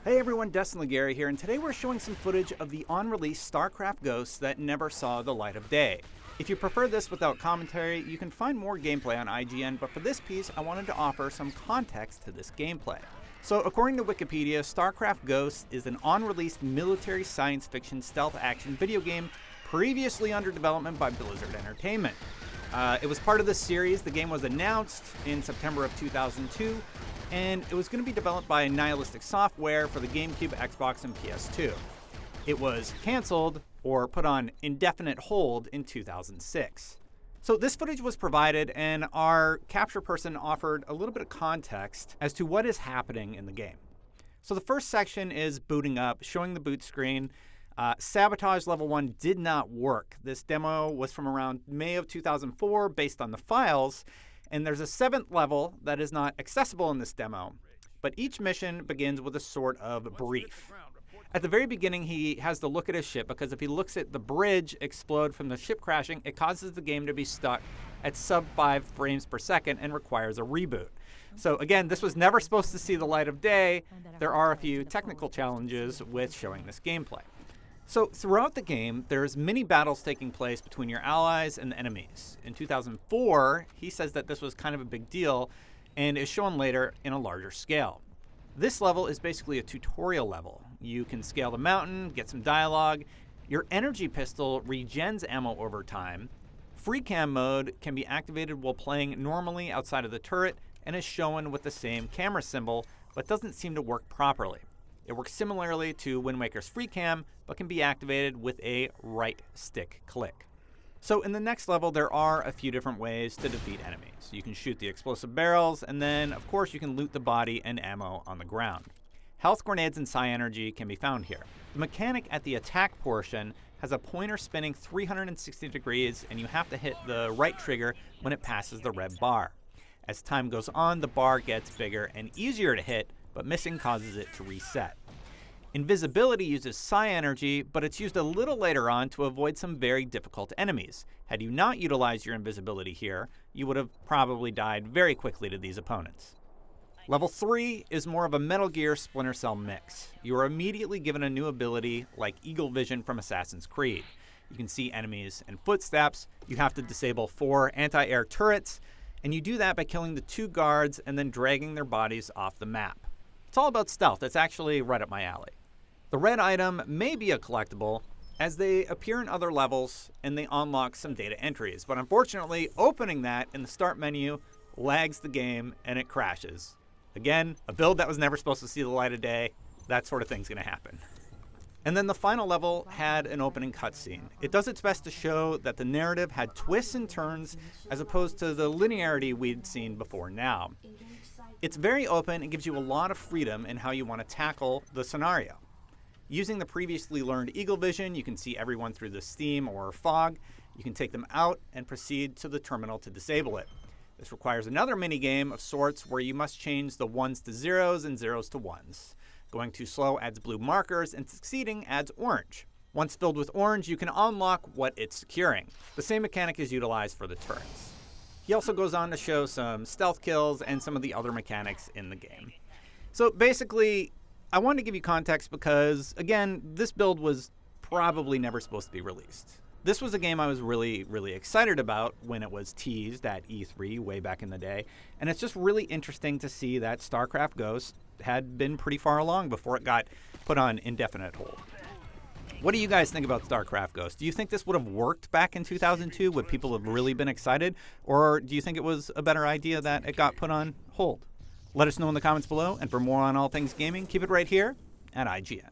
Hey everyone, Destin Legary here, and today we're showing some footage of the on-release StarCraft Ghosts that never saw the light of day. If you prefer this without commentary, you can find more gameplay on IGN, but for this piece, I wanted to offer some context to this gameplay. So according to Wikipedia, StarCraft Ghosts is an on-release military science fiction stealth action video game previously under development by Blizzard Entertainment. It was part of this series. The game was announced in September of 2002, and it was going to be developed by Nihilistic Software for the GameCube, Xbox, and PS2. It was canceled or put on indefinite hold in 2006. So this footage was provided, and our capture person offered a little bit of context as to what is happening in the game. So the first section is booting up, showing the boot screen. Sabotage level 1 did not work. This demo was from around May of 2004 based on the files. And there's a 7th level that is not accessible in this demo, but each mission begins with a sort of brief. At the very beginning, he has to look at his ship because if he looks at the bridge explode from the ship crashing, it causes the game to be stuck at sub 5 frames per second and requires a reboot. So again, this was never supposed to see the light of day. There are a few technical challenges with showing this gameplay. So throughout the game, there's many battles taking place between your allies and the enemies. In 2004, he says that this was kind of a big deal and is shown later in a larger scale. This level is basically a tutorial level. You can scale the mountain, get some dialogue. Your energy pistol regens ammo over time. Free cam mode can be activated while playing normally outside of the turret and is shown with the same camera symbol, but doesn't seem to work properly. It works similarly to Wind Waker's free cam, but can be activated with a right stick click. So in the next level, there are a few different ways to defeat enemies. You can shoot the explosive barrels, and then, of course, you can loot the body and ammo on the ground. Health grenades and psi energy can be found here. The mechanic at the attack portion has a pointer spinning 360 degrees, and you have to hit the right trigger when it passes the red bar. As time goes on, the bar gets bigger and easier to hit, but missing causes it to reset. Invisibility uses psi energy, but it's used a little later on to avoid some very difficult enemies. Had you not utilized your invisibility here, you would have probably died very quickly to these opponents. Level 3 is more of a Metal Gear Splinter Cell mix. You are immediately given a new ability like Eagle Vision from Assassin's Creed. You can see enemies and footsteps. You have to disable 4 anti-air turrets, and you do that by killing the 2 guards and then dragging their bodies off the map. It's all about stealth. It's actually right up my alley. The red item may be a collectible, as they appear in other levels and they unlock some data entries. But unfortunately, opening that in the start menu lags the game and it crashes. Again, a build that was never supposed to see the light of day. That sort of thing's going to happen. And then the final level had an opening cutscene. It does its best to show that the narrative had twists and turns as opposed to the linearity we'd seen before now. It's very open and gives you a lot of freedom in how you want to tackle the scenario. Using the previously learned Eagle Vision, you can see everyone through the steam or fog. You can take them out and proceed to the terminal to disable it. This requires another minigame of sorts where you must change the 1s to 0s and 0s to 1s. Going too slow adds blue markers, and succeeding adds orange. Once filled with orange, you can unlock what it's securing. The same mechanic is utilized for the turrets. He also goes on to show some stealth kills and some of the other mechanics in the game. So basically, I wanted to give you context because, again, this build was probably never supposed to be released. This was a game I was really, really excited about when it was teased at E3 way back in the day, and it's just really interesting to see that StarCraft Ghost had been pretty far along before it got put on indefinite hold. What do you guys think about StarCraft Ghost? Do you think this would have worked back in 2002? Would people have really been excited? Or do you think it was a better idea that it got put on hold? Let us know in the comments below, and for more on all things gaming, keep it right here at IGN.